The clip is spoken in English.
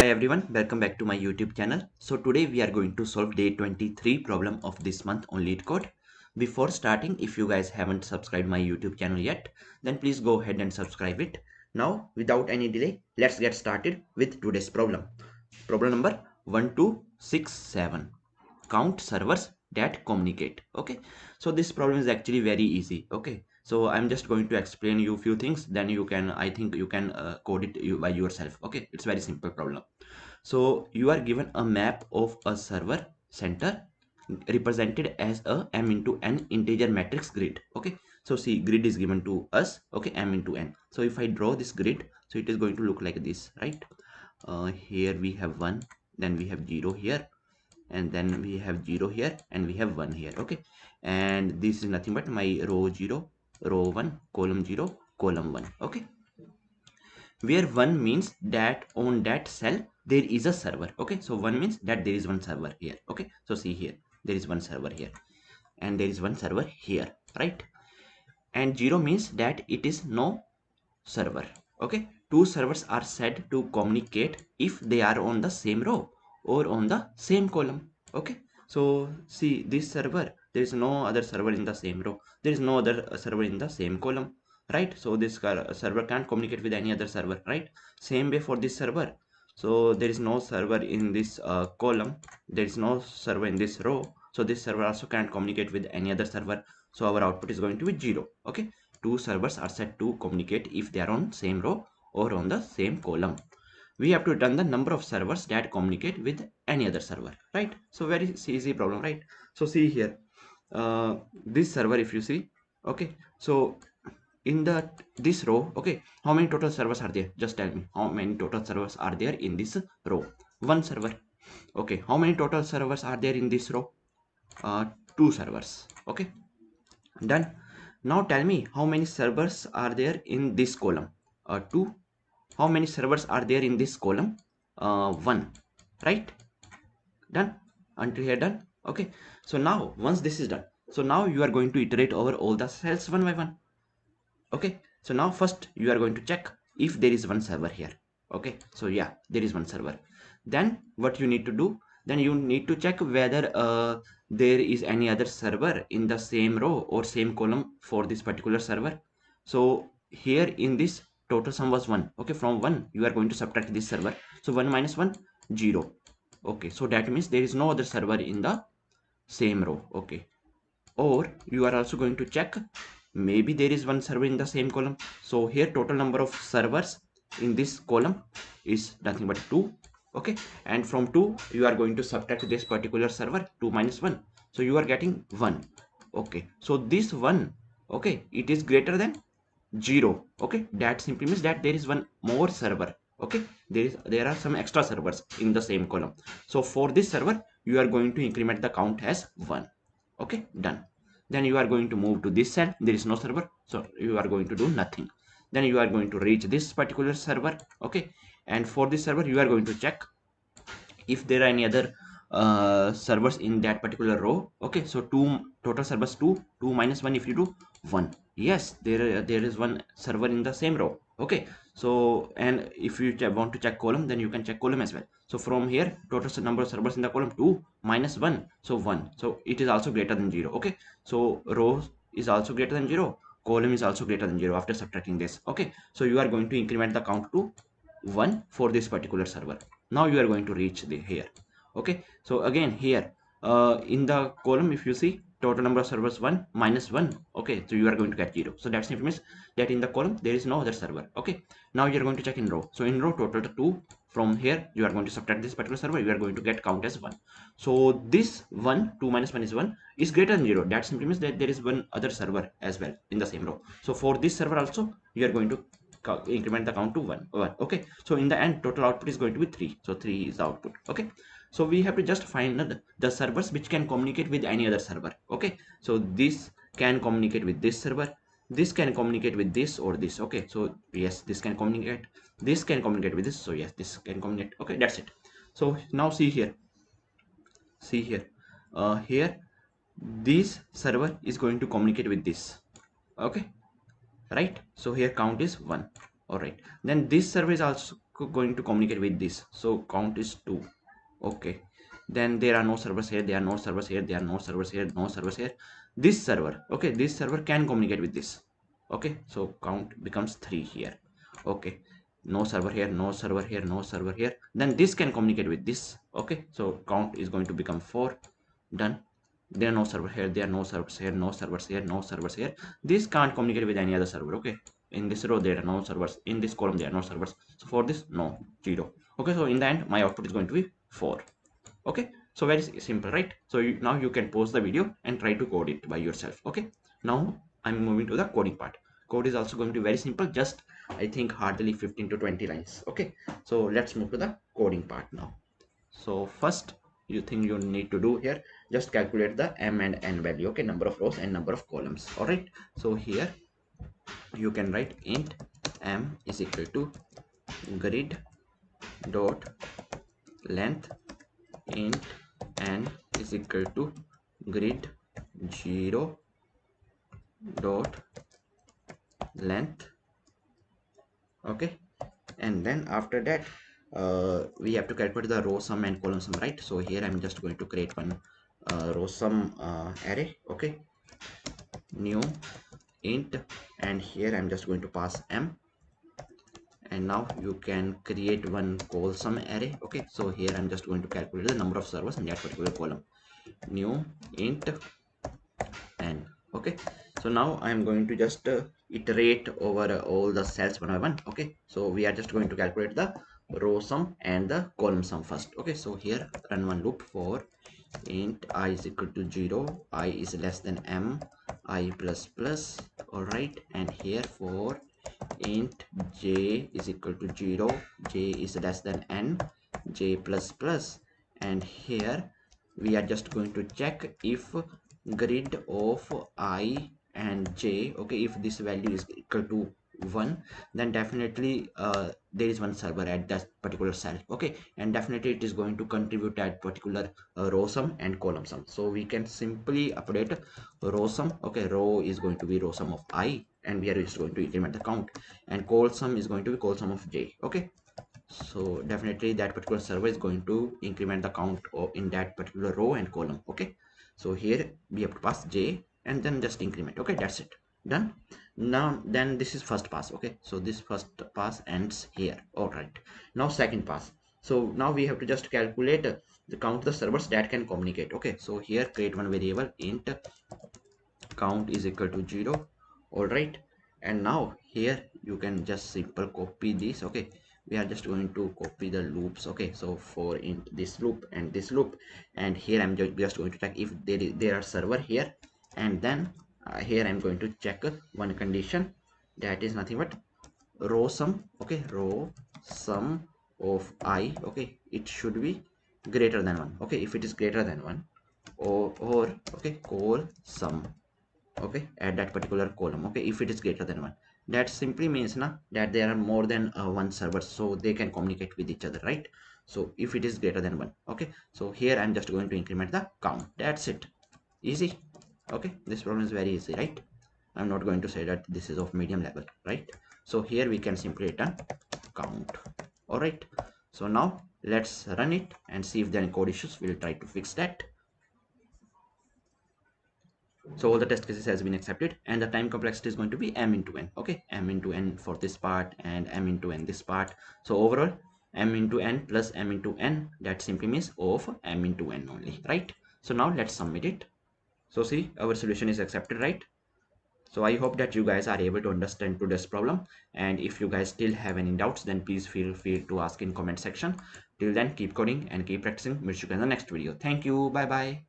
Hi everyone, welcome back to my YouTube channel. So today we are going to solve day 23 problem of this month on LeetCode. Before starting, if you guys haven't subscribed my YouTube channel yet, then please go ahead and subscribe it. Now, without any delay, let's get started with today's problem. Problem number 1267. Count servers that communicate. Okay, so this problem is actually very easy. Okay, so I'm just going to explain you a few things, then you can, I think you can code it by yourself. Okay, it's very simple problem. So you are given a map of a server center represented as a m into n integer matrix grid. Okay, so see, grid is given to us. Okay, m into n. So if I draw this grid, so it is going to look like this, right? Here we have 1, then we have 0 here, and then we have 0 here, and we have 1 here. Okay, and this is nothing but my row 0, row 1, column 0, column 1. Okay, where 1 means that on that cell there is a server. Okay, so 1 means that there is one server here. Okay, so see here, there is one server here and there is one server here, right? And 0 means that it is no server. Okay, two servers are said to communicate if they are on the same row or on the same column. Okay, so see, this server, there is no other server in the same row, there is no other server in the same column, right? So this server can't communicate with any other server, right? Same way for this server. So there is no server in this column, there is no server in this row, so this server also can't communicate with any other server, so our output is going to be 0. Okay, two servers are said to communicate if they are on same row or on the same column. We have to return the number of servers that communicate with any other server, right? So very easy problem, right? So see here, this server, if you see, okay, so in the this row, okay, how many total servers are there? Just tell me how many total servers are there in this row. One server. Okay, how many total servers are there in this row? Two servers. Okay, done. Now tell me how many servers are there in this column. Two. How many servers are there in this column? One, right? Done. Until here, done. Okay, so now once this is done, so now you are going to iterate over all the cells one by one. Okay, so now first you are going to check if there is one server here. Okay, so yeah, there is one server. Then what you need to do, then you need to check whether there is any other server in the same row or same column for this particular server. So here in this, total sum was 1. Okay, from 1 you are going to subtract this server, so 1 minus 1, 0. Okay, so that means there is no other server in the same row. Okay, or you are also going to check maybe there is one server in the same column. So here total number of servers in this column is nothing but 2. Okay, and from 2 you are going to subtract this particular server, 2 minus 1, so you are getting 1. Okay, so this 1, okay, it is greater than 0. Okay, that simply means that there is one more server. Okay, there are some extra servers in the same column. So for this server you are going to increment the count as 1. Okay, done. Then you are going to move to this cell, there is no server, so you are going to do nothing. Then you are going to reach this particular server. Okay, and for this server you are going to check if there are any other servers in that particular row. Okay, so two total servers, 2 minus 1, if you do 1, yes, there is one server in the same row. Okay, so and if you want to check column, then you can check column as well. So from here, total number of servers in the column, 2 minus 1, so 1, so it is also greater than 0. Okay, so row is also greater than 0, column is also greater than 0 after subtracting this. Okay, so you are going to increment the count to 1 for this particular server. Now you are going to reach the here. Okay, so again here in the column, if you see total number of servers, 1 minus 1. Okay, so you are going to get 0. So that simply means that in the column there is no other server. Okay, now you are going to check in row. So in row total 2, from here you are going to subtract this particular server, you are going to get count as 1. So this 1, 2 minus 1 is 1, is greater than 0. That simply means that there is one other server as well in the same row. So for this server also you are going to increment the count to 1. Okay, so in the end total output is going to be 3, so 3 is the output. Okay, so we have to just find the servers which can communicate with any other server. Okay, so this can communicate with this server, this can communicate with this or this. Okay, so yes, this can communicate with this, so yes, this can communicate. Okay, that's it. So now see here, here this server is going to communicate with this. Okay, right? So here count is 1. All right, then this server is also going to communicate with this. So count is 2. Okay, then there are no servers here, there are no servers here, there are no servers here, no servers here. This server, okay, this server can communicate with this. Okay, so count becomes 3 here. Okay, no server here, no server here, no server here. Then this can communicate with this. Okay, so count is going to become 4. Done. There are no server here, there are no servers here, no servers here, no servers here. This can't communicate with any other server. Okay, in this row there are no servers, in this column there are no servers. So for this, no, 0. Okay, so in the end my output is going to be 4. Okay, so very simple, right? So now you can pause the video and try to code it by yourself. Okay, now I'm moving to the coding part. Code is also going to be very simple, just I think hardly 15 to 20 lines. Okay, so let's move to the coding part now. So first you need to do here, just calculate the m and n value. Okay, number of rows and number of columns. All right, so here you can write int m is equal to grid dot length, int n is equal to grid 0 dot length. Okay, and then after that we have to calculate the row sum and column sum, right? So here I'm just going to create one row sum array. Okay, new int, and here I'm just going to pass m, and now you can create one call sum array. Okay, so here I'm just going to calculate the number of servers in that particular column, new int n. Okay, so now I'm going to just iterate over all the cells one by one. Okay, so we are just going to calculate the row sum and the column sum first. Okay, so here run one loop for int I is equal to 0, I is less than m, I plus plus. All right, and here for int j is equal to 0, j is less than n, j plus plus. And here we are just going to check if grid of I and j, okay, if this value is equal to 1, then definitely there is one server at that particular cell. Okay, and definitely it is going to contribute that particular row sum and column sum. So we can simply update row sum. Okay, row is going to be row sum of I, and we are just going to increment the count, and call sum is going to be call sum of j. Okay, so definitely that particular server is going to increment the count in that particular row and column. Okay, so here we have to pass j and then just increment. Okay, that's it, done. Now then this is first pass. Okay, so this first pass ends here. All right, now second pass. So now we have to just calculate the count the servers that can communicate. Okay, so here create one variable int count is equal to 0. All right, and now here you can just simple copy this. Okay, we are just going to copy the loops. Okay, so for in this loop and this loop, and here I'm just going to check if there are server here, and then here I'm going to check one condition, that is nothing but row sum. Okay, row sum of I, okay, it should be greater than 1. Okay, if it is greater than 1, or okay, call sum, okay, at that particular column. Okay, if it is greater than 1, that simply means that there are more than one server, so they can communicate with each other, right? So if it is greater than 1, okay, so here I'm just going to increment the count. That's it, easy. Okay, this problem is very easy, right? I'm not going to say that this is of medium level, right? So here we can simply return count. All right, so now let's run it and see if there are any code issues. We'll try to fix that. So all the test cases has been accepted, and the time complexity is going to be m into n. Okay, m into n for this part and m into n this part. So overall m into n plus m into n, that simply means O of m into n only, right? So now let's submit it. So see, our solution is accepted, right? So I hope that you guys are able to understand today's problem, and if you guys still have any doubts, then please feel free to ask in comment section. Till then, keep coding and keep practicing. Meet you in the next video. Thank you, bye bye.